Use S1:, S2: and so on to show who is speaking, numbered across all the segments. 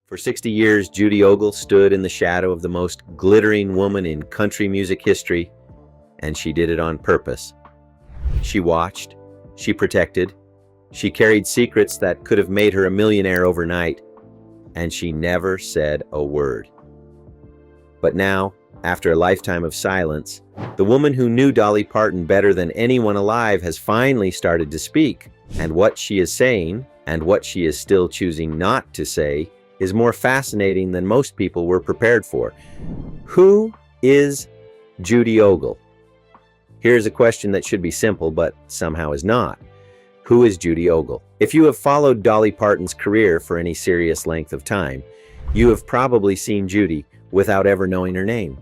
S1: For 60 years, Judy Ogle stood in the shadow of the most glittering woman in country music history, and she did it on purpose. She watched, she protected, she carried secrets that could have made her a millionaire overnight, and she never said a word. But now, after a lifetime of silence, the woman who knew Dolly Parton better than anyone alive has finally started to speak, and what she is saying, and what she is still choosing not to say, is more fascinating than most people were prepared for. Who is Judy Ogle? Here's a question that should be simple, but somehow is not. Who is Judy Ogle? If you have followed Dolly Parton's career for any serious length of time, you have probably seen Judy without ever knowing her name.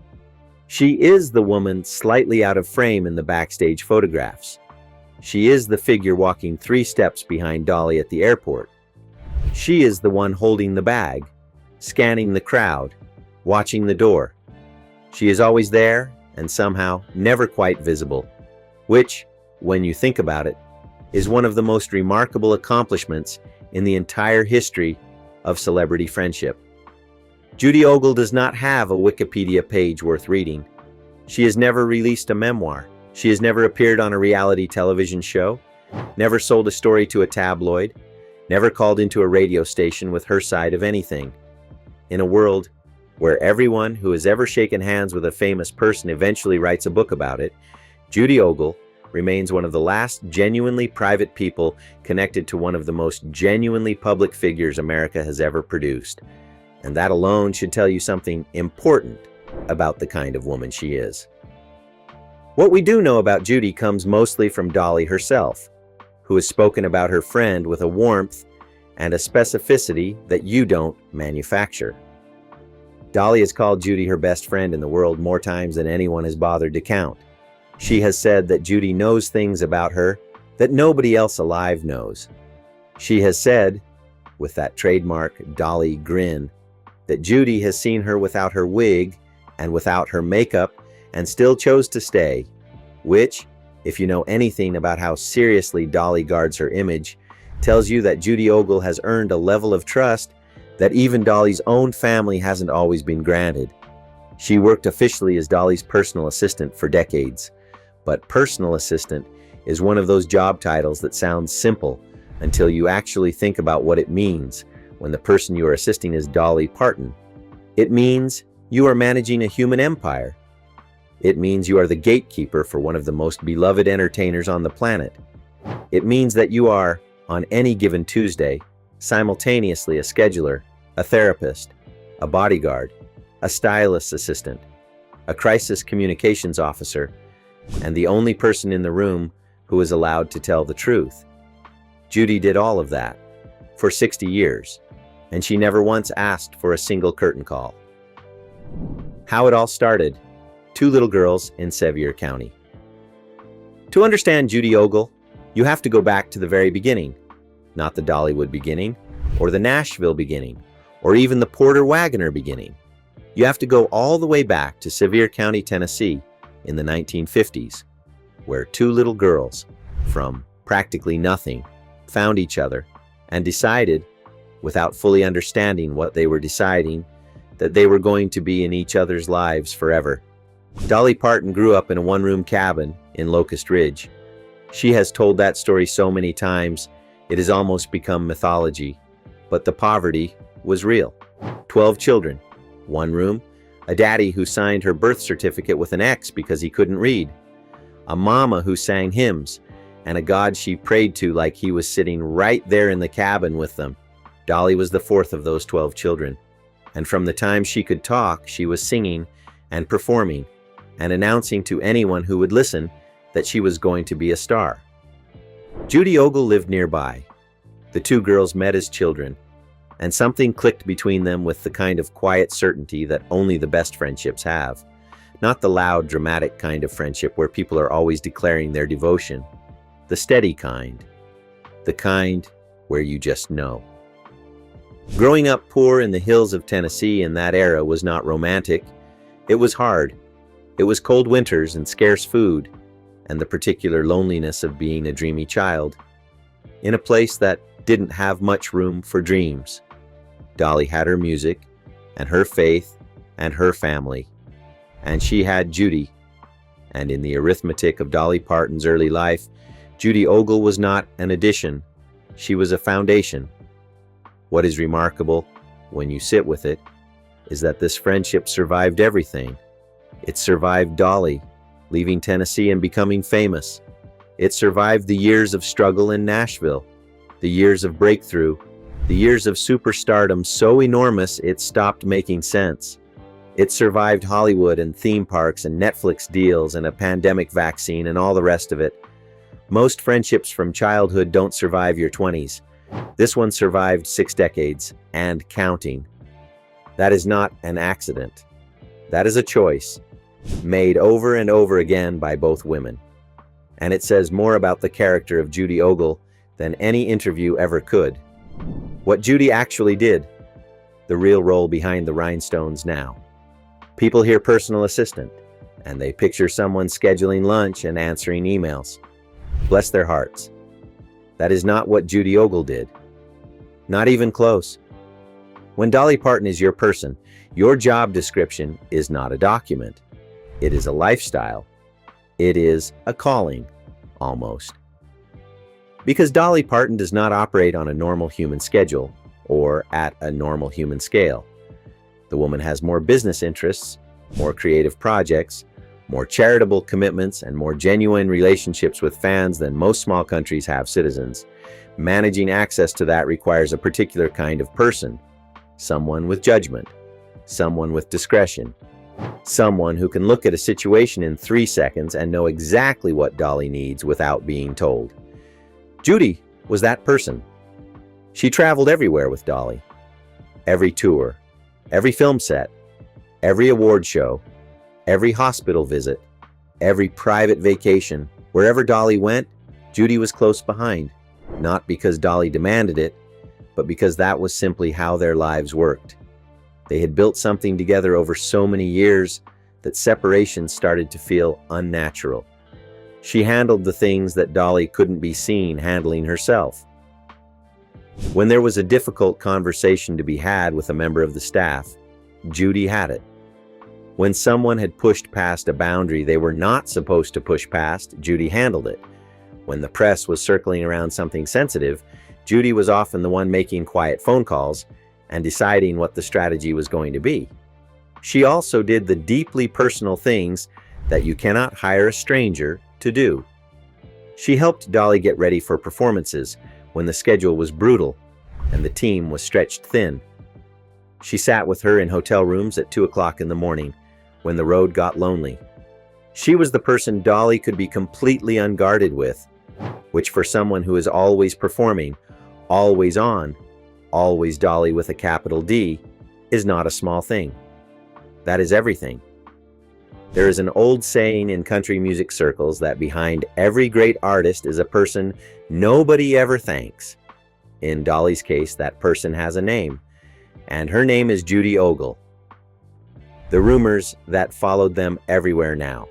S1: She is the woman slightly out of frame in the backstage photographs. She is the figure walking 3 steps behind Dolly at the airport. She is the one holding the bag, scanning the crowd, watching the door. She is always there and somehow never quite visible, which, when you think about it, is one of the most remarkable accomplishments in the entire history of celebrity friendship. Judy Ogle does not have a Wikipedia page worth reading. She has never released a memoir. She has never appeared on a reality television show, never sold a story to a tabloid, never called into a radio station with her side of anything. In a world where everyone who has ever shaken hands with a famous person eventually writes a book about it, Judy Ogle remains one of the last genuinely private people connected to one of the most genuinely public figures America has ever produced. And that alone should tell you something important about the kind of woman she is. What we do know about Judy comes mostly from Dolly herself, who has spoken about her friend with a warmth and a specificity that you don't manufacture. Dolly has called Judy her best friend in the world more times than anyone has bothered to count. She has said that Judy knows things about her that nobody else alive knows. She has said, with that trademark Dolly grin, that Judy has seen her without her wig and without her makeup and still chose to stay, which, if you know anything about how seriously Dolly guards her image, tells you that Judy Ogle has earned a level of trust that even Dolly's own family hasn't always been granted. She worked officially as Dolly's personal assistant for decades, but personal assistant is one of those job titles that sounds simple until you actually think about what it means when the person you are assisting is Dolly Parton. It means you are managing a human empire. It means you are the gatekeeper for one of the most beloved entertainers on the planet. It means that you are, on any given Tuesday, simultaneously a scheduler, a therapist, a bodyguard, a stylist assistant, a crisis communications officer, and the only person in the room who is allowed to tell the truth. Judy did all of that for 60 years, and she never once asked for a single curtain call. How it all started: 2 little girls in Sevier County. To understand Judy Ogle, you have to go back to the very beginning, not the Dollywood beginning, or the Nashville beginning, or even the Porter Wagoner beginning. You have to go all the way back to Sevier County, Tennessee, in the 1950s, where 2 little girls from practically nothing found each other and decided, without fully understanding what they were deciding, that they were going to be in each other's lives forever. Dolly Parton grew up in a 1-room cabin in Locust Ridge. She has told that story so many times, it has almost become mythology. But the poverty was real. 12 children, 1 room, a daddy who signed her birth certificate with an X because he couldn't read, a mama who sang hymns, and a God she prayed to like he was sitting right there in the cabin with them. Dolly was the 4th of those 12 children, and from the time she could talk, she was singing and performing and announcing to anyone who would listen that she was going to be a star. Judy Ogle lived nearby. The 2 girls met as children, and something clicked between them with the kind of quiet certainty that only the best friendships have. Not the loud, dramatic kind of friendship where people are always declaring their devotion. The steady kind. The kind where you just know. Growing up poor in the hills of Tennessee in that era was not romantic. It was hard. It was cold winters and scarce food, and the particular loneliness of being a dreamy child in a place that didn't have much room for dreams. Dolly had her music, and her faith, and her family. And she had Judy. And in the arithmetic of Dolly Parton's early life, Judy Ogle was not an addition. She was a foundation. What is remarkable, when you sit with it, is that this friendship survived everything. It survived Dolly, leaving Tennessee and becoming famous. It survived the years of struggle in Nashville, the years of breakthrough, the years of superstardom so enormous it stopped making sense. It survived Hollywood and theme parks and Netflix deals and a pandemic vaccine and all the rest of it. Most friendships from childhood don't survive your 20s. This one survived 6 decades and counting. That is not an accident. That is a choice, made over and over again by both women. And it says more about the character of Judy Ogle than any interview ever could. What Judy actually did, the real role behind the rhinestones now. People hear personal assistant, and they picture someone scheduling lunch and answering emails. Bless their hearts. That is not what Judy Ogle did. Not even close. When Dolly Parton is your person, your job description is not a document. It is a lifestyle. It is a calling, almost. Because Dolly Parton does not operate on a normal human schedule or at a normal human scale. The woman has more business interests, more creative projects, more charitable commitments, and more genuine relationships with fans than most small countries have citizens. Managing access to that requires a particular kind of person. Someone with judgment. Someone with discretion. Someone who can look at a situation in 3 seconds and know exactly what Dolly needs without being told. Judy was that person. She traveled everywhere with Dolly. Every tour, every film set, every award show, every hospital visit, every private vacation. Wherever Dolly went, Judy was close behind. Not because Dolly demanded it, but because that was simply how their lives worked. They had built something together over so many years that separation started to feel unnatural. She handled the things that Dolly couldn't be seen handling herself. When there was a difficult conversation to be had with a member of the staff, Judy had it. When someone had pushed past a boundary they were not supposed to push past, Judy handled it. When the press was circling around something sensitive, Judy was often the one making quiet phone calls and deciding what the strategy was going to be. She also did the deeply personal things that you cannot hire a stranger to do. She helped Dolly get ready for performances when the schedule was brutal and the team was stretched thin. She sat with her in hotel rooms at 2 o'clock in the morning when the road got lonely. She was the person Dolly could be completely unguarded with, which for someone who is always performing, always on, always Dolly with a capital D, is not a small thing. That is everything. There is an old saying in country music circles that behind every great artist is a person nobody ever thanks. In Dolly's case, that person has a name, and her name is Judy Ogle. The rumors that followed them everywhere now.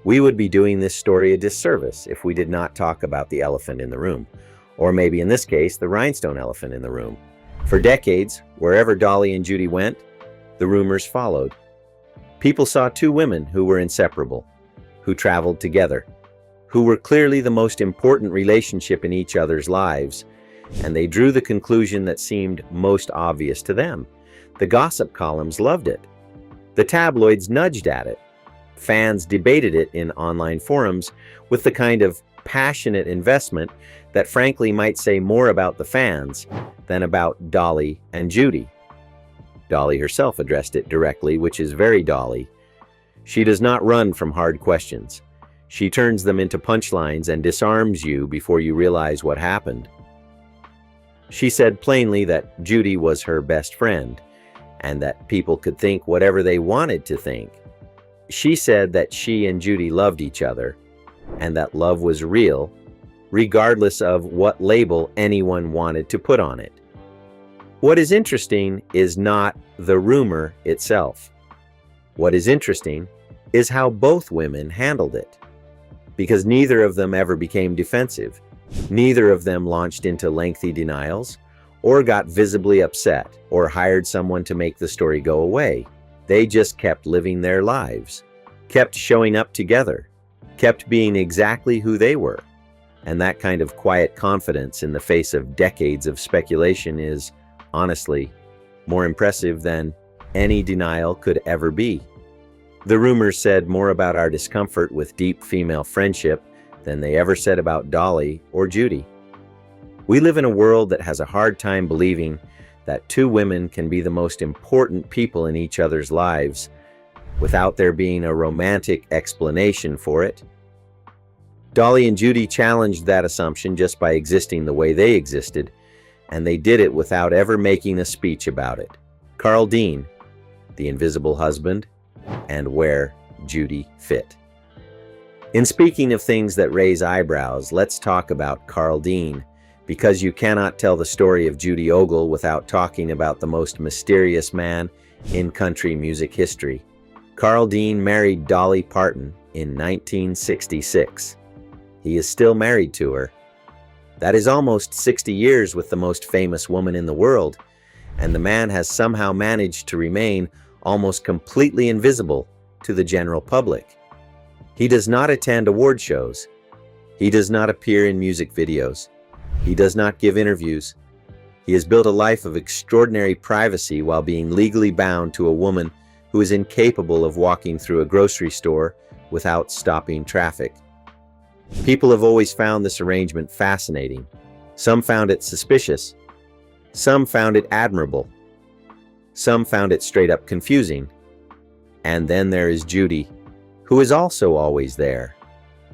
S1: We would be doing this story a disservice if we did not talk about the elephant in the room, or maybe in this case, the rhinestone elephant in the room. For decades, wherever Dolly and Judy went, the rumors followed. People saw 2 women who were inseparable, who traveled together, who were clearly the most important relationship in each other's lives, and they drew the conclusion that seemed most obvious to them. The gossip columns loved it. The tabloids nudged at it. Fans debated it in online forums with the kind of passionate investment that frankly might say more about the fans than about Dolly and Judy. Dolly herself addressed it directly, which is very Dolly. She does not run from hard questions. She turns them into punchlines and disarms you before you realize what happened. She said plainly that Judy was her best friend, and that people could think whatever they wanted to think. She said that she and Judy loved each other, and that love was real, regardless of what label anyone wanted to put on it. What is interesting is not the rumor itself. What is interesting is how both women handled it, because neither of them ever became defensive. Neither of them launched into lengthy denials or got visibly upset, or hired someone to make the story go away. They just kept living their lives, kept showing up together, kept being exactly who they were. And that kind of quiet confidence in the face of decades of speculation is, honestly, more impressive than any denial could ever be. The rumors said more about our discomfort with deep female friendship than they ever said about Dolly or Judy. We live in a world that has a hard time believing that two women can be the most important people in each other's lives without there being a romantic explanation for it. Dolly and Judy challenged that assumption just by existing the way they existed, and they did it without ever making a speech about it. Carl Dean, the invisible husband, and where Judy fit. In speaking of things that raise eyebrows, let's talk about Carl Dean, because you cannot tell the story of Judy Ogle without talking about the most mysterious man in country music history. Carl Dean married Dolly Parton in 1966. He is still married to her. That is almost 60 years with the most famous woman in the world, and the man has somehow managed to remain almost completely invisible to the general public. He does not attend award shows. He does not appear in music videos. He does not give interviews. He has built a life of extraordinary privacy while being legally bound to a woman who is incapable of walking through a grocery store without stopping traffic. People have always found this arrangement fascinating. Some found it suspicious. Some found it admirable. Some found it straight up confusing. And then there is Judy, who is also always there,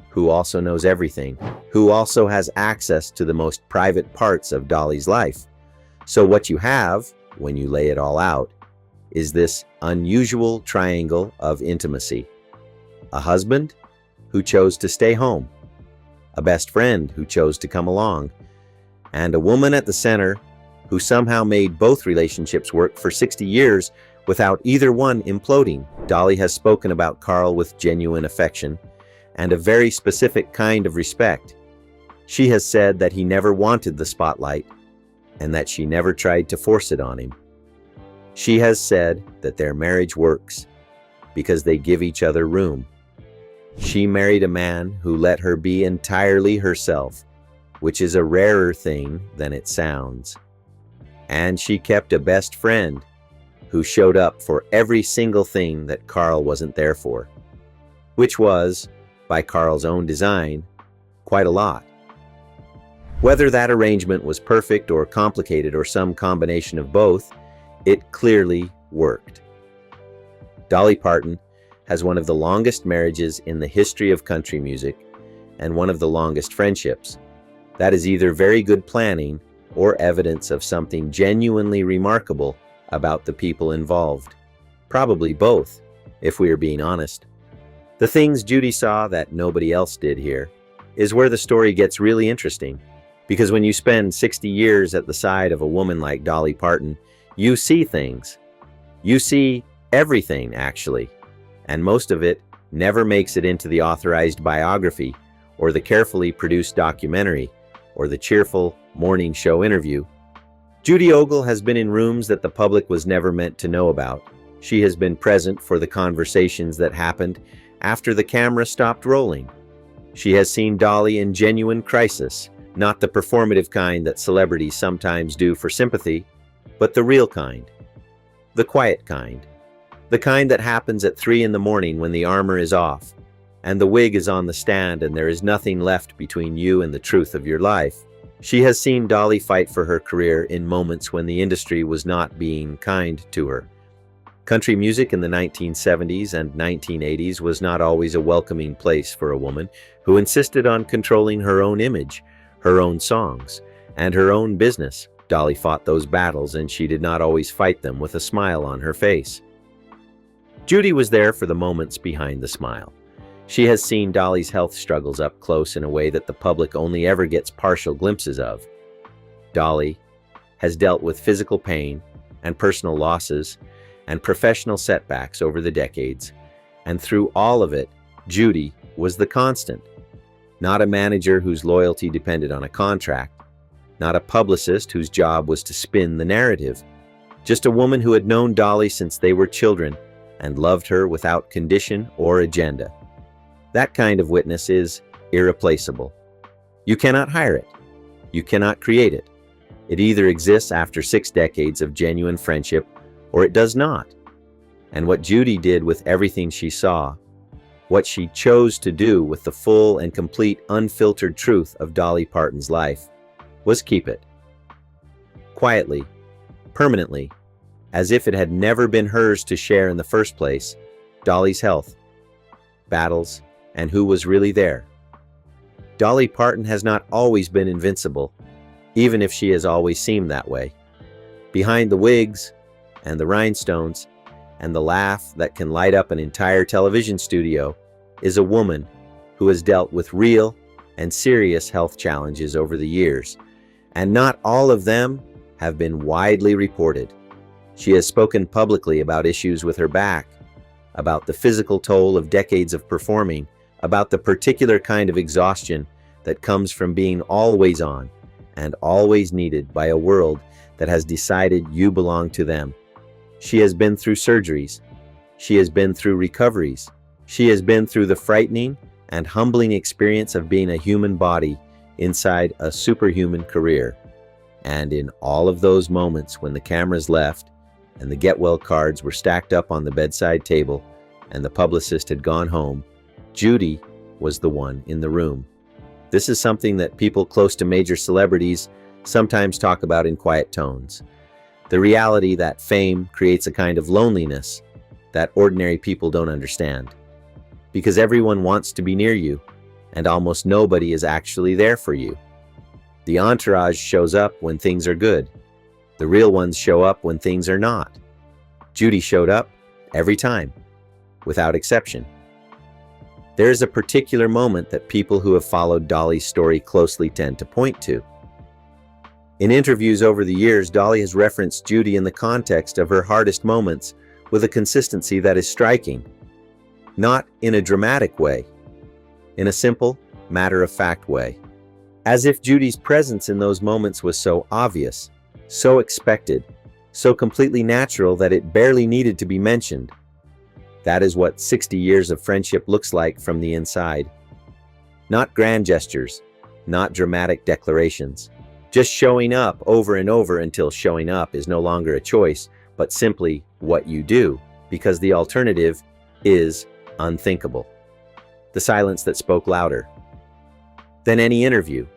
S1: who also knows everything, who also has access to the most private parts of Dolly's life. So what you have, when you lay it all out, is this unusual triangle of intimacy. A husband who chose to stay home, a best friend who chose to come along, and a woman at the center who somehow made both relationships work for 60 years without either one imploding. Dolly has spoken about Carl with genuine affection and a very specific kind of respect. She has said that he never wanted the spotlight and that she never tried to force it on him. She has said that their marriage works because they give each other room. She married a man who let her be entirely herself, which is a rarer thing than it sounds. And she kept a best friend who showed up for every single thing that Carl wasn't there for, which was, by Carl's own design, quite a lot. Whether that arrangement was perfect or complicated or some combination of both, it clearly worked. Dolly Parton has one of the longest marriages in the history of country music and one of the longest friendships. That is either very good planning or evidence of something genuinely remarkable about the people involved. Probably both, if we are being honest. The things Judy saw that nobody else did here is where the story gets really interesting. Because when you spend 60 years at the side of a woman like Dolly Parton, you see things. You see everything, actually. And most of it never makes it into the authorized biography, or the carefully produced documentary, or the cheerful morning show interview. Judy Ogle has been in rooms that the public was never meant to know about. She has been present for the conversations that happened after the camera stopped rolling. She has seen Dolly in genuine crisis, not the performative kind that celebrities sometimes do for sympathy, but the real kind, the quiet kind, the kind that happens at 3 in the morning when the armor is off, and the wig is on the stand and there is nothing left between you and the truth of your life. She has seen Dolly fight for her career in moments when the industry was not being kind to her. Country music in the 1970s and 1980s was not always a welcoming place for a woman who insisted on controlling her own image, her own songs, and her own business. Dolly fought those battles, and she did not always fight them with a smile on her face. Judy was there for the moments behind the smile. She has seen Dolly's health struggles up close in a way that the public only ever gets partial glimpses of. Dolly has dealt with physical pain and personal losses and professional setbacks over the decades, and through all of it, Judy was the constant. Not a manager whose loyalty depended on a contract, not a publicist whose job was to spin the narrative. Just a woman who had known Dolly since they were children and loved her without condition or agenda. That kind of witness is irreplaceable. You cannot hire it. You cannot create it. It either exists after 6 decades of genuine friendship or it does not. And what Judy did with everything she saw, what she chose to do with the full and complete unfiltered truth of Dolly Parton's life, was keep it. Quietly, permanently, as if it had never been hers to share in the first place, Dolly's health, battles, and who was really there. Dolly Parton has not always been invincible, even if she has always seemed that way. Behind the wigs, and the rhinestones, and the laugh that can light up an entire television studio is a woman who has dealt with real and serious health challenges over the years, and not all of them have been widely reported. She has spoken publicly about issues with her back, about the physical toll of decades of performing, about the particular kind of exhaustion that comes from being always on and always needed by a world that has decided you belong to them. She has been through surgeries. She has been through recoveries. She has been through the frightening and humbling experience of being a human body inside a superhuman career. And in all of those moments when the cameras left and the get well cards were stacked up on the bedside table and the publicist had gone home, Judy was the one in the room. This is something that people close to major celebrities sometimes talk about in quiet tones. The reality that fame creates a kind of loneliness that ordinary people don't understand. Because everyone wants to be near you, and almost nobody is actually there for you. The entourage shows up when things are good. The real ones show up when things are not. Judy showed up every time, without exception. There is a particular moment that people who have followed Dolly's story closely tend to point to. In interviews over the years, Dolly has referenced Judy in the context of her hardest moments with a consistency that is striking. Not in a dramatic way, in a simple, matter-of-fact way. As if Judy's presence in those moments was so obvious, so expected, so completely natural that it barely needed to be mentioned. That is what 60 years of friendship looks like from the inside. Not grand gestures, not dramatic declarations. Just showing up over and over until showing up is no longer a choice, but simply what you do, because the alternative is unthinkable. The silence that spoke louder than any interview.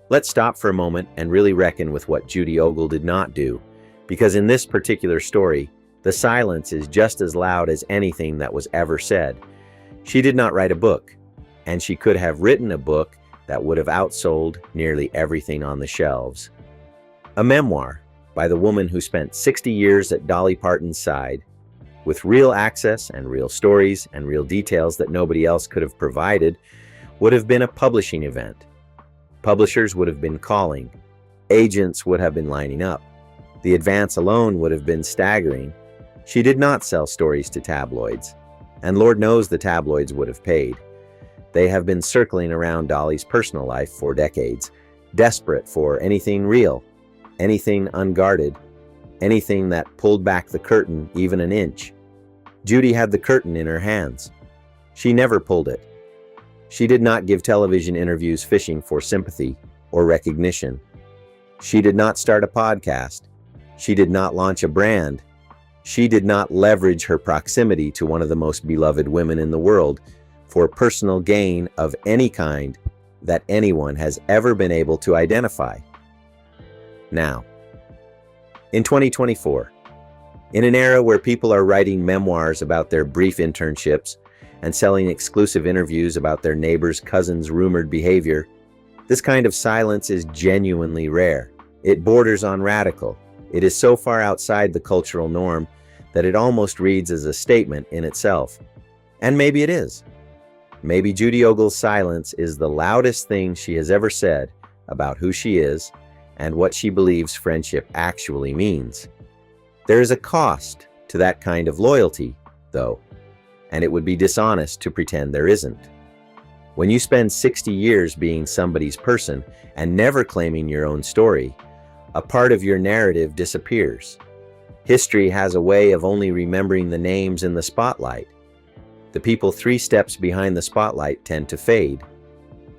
S1: Let's stop for a moment and really reckon with what Judy Ogle did not do, because in this particular story, the silence is just as loud as anything that was ever said. She did not write a book, and she could have written a book that would have outsold nearly everything on the shelves. A memoir by the woman who spent 60 years at Dolly Parton's side, with real access and real stories and real details that nobody else could have provided, would have been a publishing event. Publishers would have been calling. Agents would have been lining up. The advance alone would have been staggering. She did not sell stories to tabloids, and Lord knows the tabloids would have paid. They have been circling around Dolly's personal life for decades, desperate for anything real, anything unguarded, anything that pulled back the curtain even an inch. Judy had the curtain in her hands. She never pulled it. She did not give television interviews fishing for sympathy or recognition. She did not start a podcast. She did not launch a brand. She did not leverage her proximity to one of the most beloved women in the world for personal gain of any kind that anyone has ever been able to identify. Now, in 2024, in an era where people are writing memoirs about their brief internships and selling exclusive interviews about their neighbor's cousin's rumored behavior, this kind of silence is genuinely rare. It borders on radical. It is so far outside the cultural norm that it almost reads as a statement in itself. And maybe it is. Maybe Judy Ogle's silence is the loudest thing she has ever said about who she is and what she believes friendship actually means. There is a cost to that kind of loyalty, though, and it would be dishonest to pretend there isn't. When you spend 60 years being somebody's person and never claiming your own story, a part of your narrative disappears. History has a way of only remembering the names in the spotlight. The people 3 steps behind the spotlight tend to fade.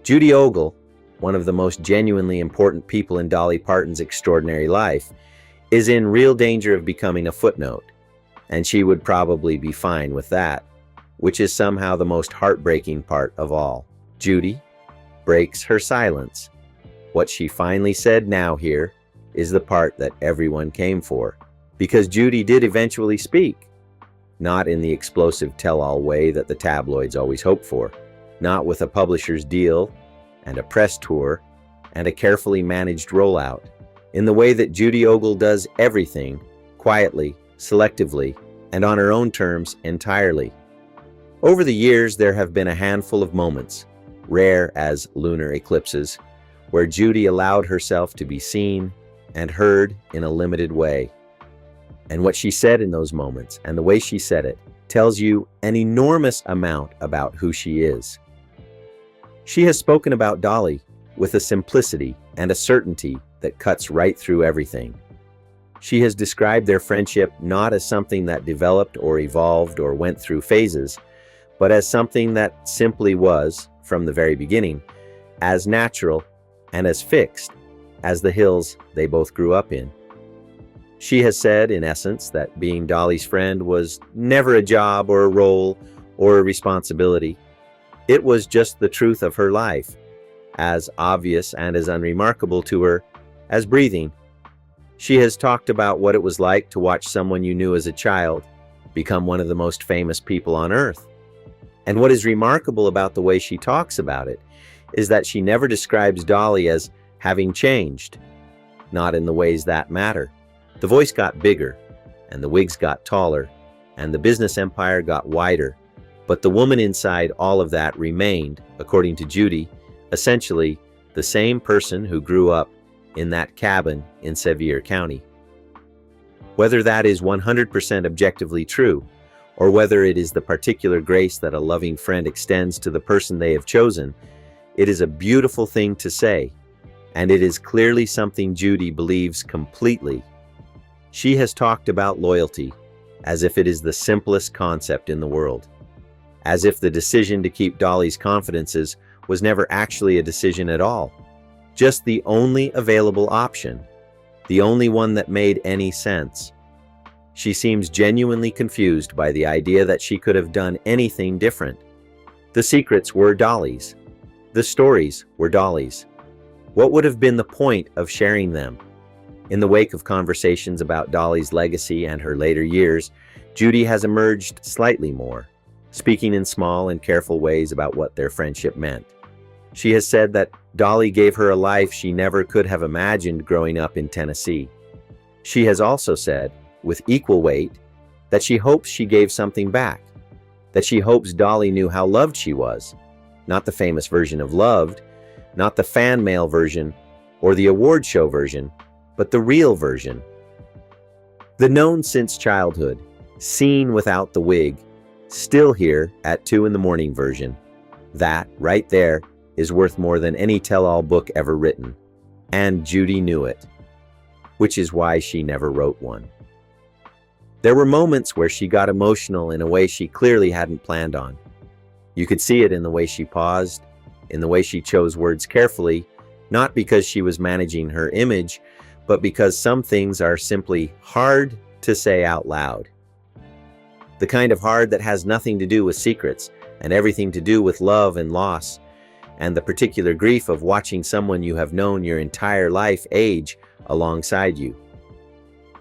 S1: Judy Ogle, one of the most genuinely important people in Dolly Parton's extraordinary life, is in real danger of becoming a footnote, and she would probably be fine with that, which is somehow the most heartbreaking part of all. Judy breaks her silence. What she finally said now here is the part that everyone came for, because Judy did eventually speak, not in the explosive tell-all way that the tabloids always hope for, not with a publisher's deal and a press tour and a carefully managed rollout, in the way that Judy Ogle does everything, quietly, selectively, and on her own terms entirely. Over the years, there have been a handful of moments, rare as lunar eclipses, where Judy allowed herself to be seen and heard in a limited way. And what she said in those moments, and the way she said it, tells you an enormous amount about who she is. She has spoken about Dolly with a simplicity and a certainty that cuts right through everything. She has described their friendship not as something that developed or evolved or went through phases, but as something that simply was, from the very beginning, as natural and as fixed as the hills they both grew up in. She has said, in essence, that being Dolly's friend was never a job or a role or a responsibility. It was just the truth of her life, as obvious and as unremarkable to her as breathing. She has talked about what it was like to watch someone you knew as a child become one of the most famous people on earth. And what is remarkable about the way she talks about it is that she never describes Dolly as having changed, not in the ways that matter. The voice got bigger, and the wigs got taller, and the business empire got wider, but the woman inside all of that remained, according to Judy, essentially the same person who grew up in that cabin in Sevier County. Whether that is 100% objectively true, or whether it is the particular grace that a loving friend extends to the person they have chosen, it is a beautiful thing to say, and it is clearly something Judy believes completely. She has talked about loyalty as if it is the simplest concept in the world, as if the decision to keep Dolly's confidences was never actually a decision at all, just the only available option, the only one that made any sense. She seems genuinely confused by the idea that she could have done anything different. The secrets were Dolly's. The stories were Dolly's. What would have been the point of sharing them? In the wake of conversations about Dolly's legacy and her later years, Judy has emerged slightly more, speaking in small and careful ways about what their friendship meant. She has said that Dolly gave her a life she never could have imagined growing up in Tennessee. She has also said, with equal weight, that she hopes she gave something back, that she hopes Dolly knew how loved she was, not the famous version of loved, not the fan mail version or the award show version, but the real version. The known since childhood, seen without the wig, still here at 2 a.m. version. That, right there, is worth more than any tell-all book ever written. And Judy knew it, which is why she never wrote one. There were moments where she got emotional in a way she clearly hadn't planned on. You could see it in the way she paused, in the way she chose words carefully, not because she was managing her image, but because some things are simply hard to say out loud. The kind of hard that has nothing to do with secrets and everything to do with love and loss, and the particular grief of watching someone you have known your entire life age alongside you.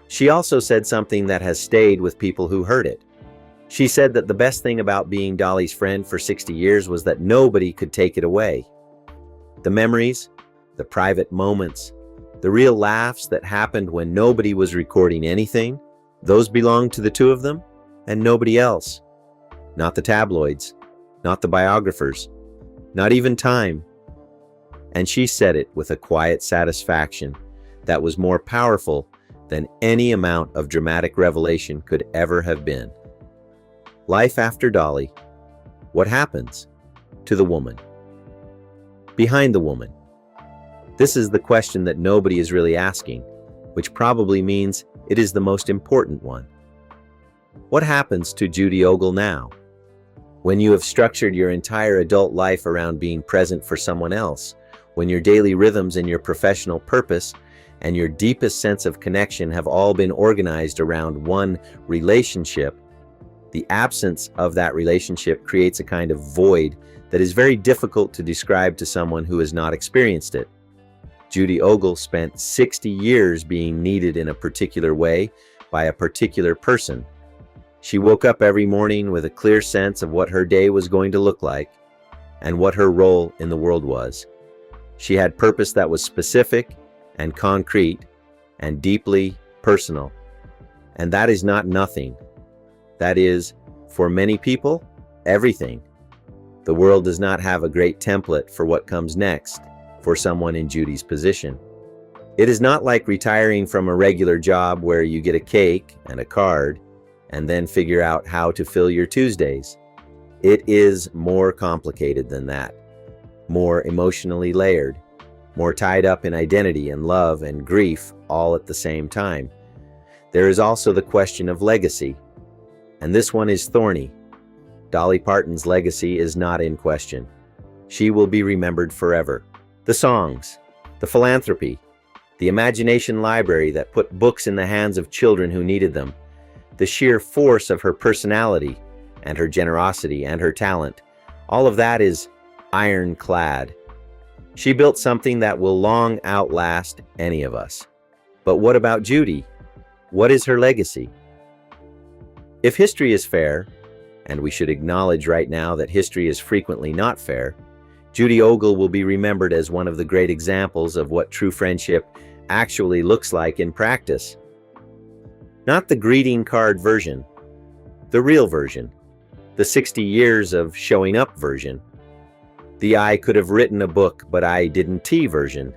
S1: She also said something that has stayed with people who heard it. She said that the best thing about being Dolly's friend for 60 years was that nobody could take it away. The memories, the private moments, the real laughs that happened when nobody was recording anything, those belonged to the two of them and nobody else. Not the tabloids, not the biographers, not even time. And she said it with a quiet satisfaction that was more powerful than any amount of dramatic revelation could ever have been. Life after Dolly. What happens to the woman? behind the woman? This is the question that nobody is really asking, which probably means it is the most important one. What happens to Judy Ogle now? When you have structured your entire adult life around being present for someone else, when your daily rhythms and your professional purpose and your deepest sense of connection have all been organized around one relationship, the absence of that relationship creates a kind of void that is very difficult to describe to someone who has not experienced it. Judy Ogle spent 60 years being needed in a particular way by a particular person. She woke up every morning with a clear sense of what her day was going to look like and what her role in the world was. She had purpose that was specific and concrete and deeply personal. And that is not nothing. That is, for many people, everything. The world does not have a great template for what comes next for someone in Judy's position. It is not like retiring from a regular job where you get a cake and a card and then figure out how to fill your Tuesdays. It is more complicated than that, more emotionally layered, more tied up in identity and love and grief all at the same time. There is also the question of legacy, and this one is thorny. Dolly Parton's legacy is not in question. She will be remembered forever. The songs, the philanthropy, the imagination library that put books in the hands of children who needed them, the sheer force of her personality and her generosity and her talent, all of that is ironclad. She built something that will long outlast any of us. But what about Judy? What is her legacy? If history is fair, and we should acknowledge right now that history is frequently not fair, Judy Ogle will be remembered as one of the great examples of what true friendship actually looks like in practice. Not the greeting card version, the real version, the 60 years of showing up version, the I could have written a book but I didn't version.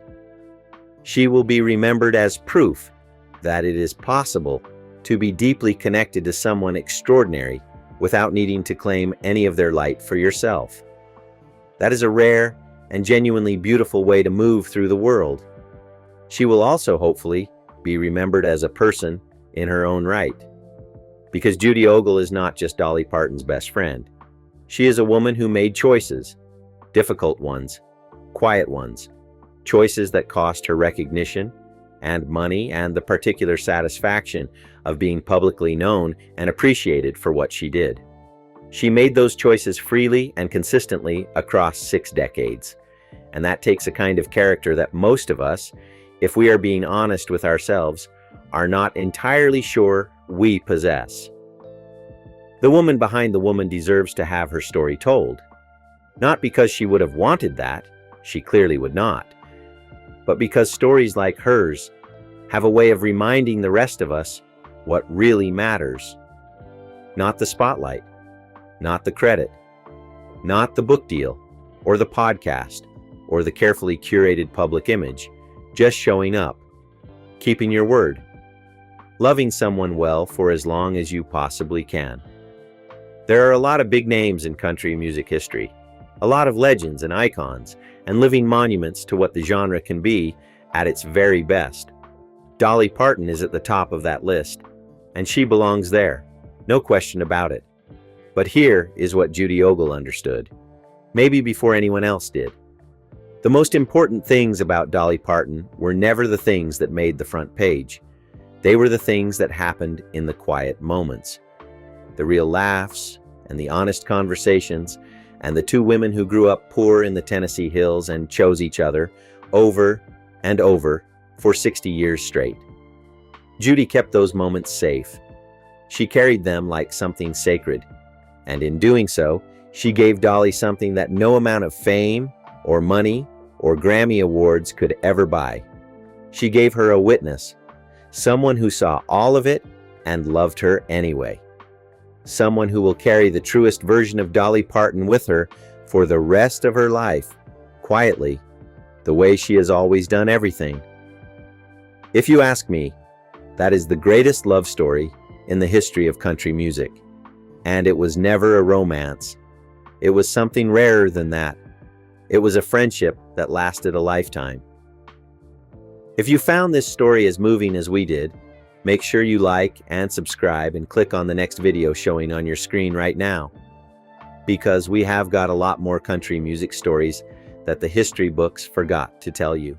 S1: She will be remembered as proof that it is possible to be deeply connected to someone extraordinary without needing to claim any of their light for yourself. That is a rare and genuinely beautiful way to move through the world. She will also hopefully be remembered as a person in her own right. Because Judy Ogle is not just Dolly Parton's best friend. She is a woman who made choices, difficult ones, quiet ones, choices that cost her recognition and money and the particular satisfaction of being publicly known and appreciated for what she did. She made those choices freely and consistently across 6 decades. And that takes a kind of character that most of us, if we are being honest with ourselves, are not entirely sure we possess. The woman behind the woman deserves to have her story told. Not because she would have wanted that, she clearly would not, but because stories like hers have a way of reminding the rest of us what really matters. Not the spotlight, not the credit, not the book deal, or the podcast, or the carefully curated public image, just showing up, keeping your word, loving someone well for as long as you possibly can. There are a lot of big names in country music history, a lot of legends and icons, and living monuments to what the genre can be at its very best. Dolly Parton is at the top of that list, and she belongs there, no question about it. But here is what Judy Ogle understood, maybe before anyone else did. The most important things about Dolly Parton were never the things that made the front page. They were the things that happened in the quiet moments. The real laughs and the honest conversations, and the 2 women who grew up poor in the Tennessee hills and chose each other over and over for 60 years straight. Judy kept those moments safe. She carried them like something sacred, and in doing so, she gave Dolly something that no amount of fame or money or Grammy Awards could ever buy. She gave her a witness, someone who saw all of it and loved her anyway. Someone who will carry the truest version of Dolly Parton with her for the rest of her life, quietly, the way she has always done everything. If you ask me, that is the greatest love story in the history of country music. And it was never a romance. It was something rarer than that. It was a friendship that lasted a lifetime. If you found this story as moving as we did, make sure you like and subscribe and click on the next video showing on your screen right now, because we have got a lot more country music stories that the history books forgot to tell you.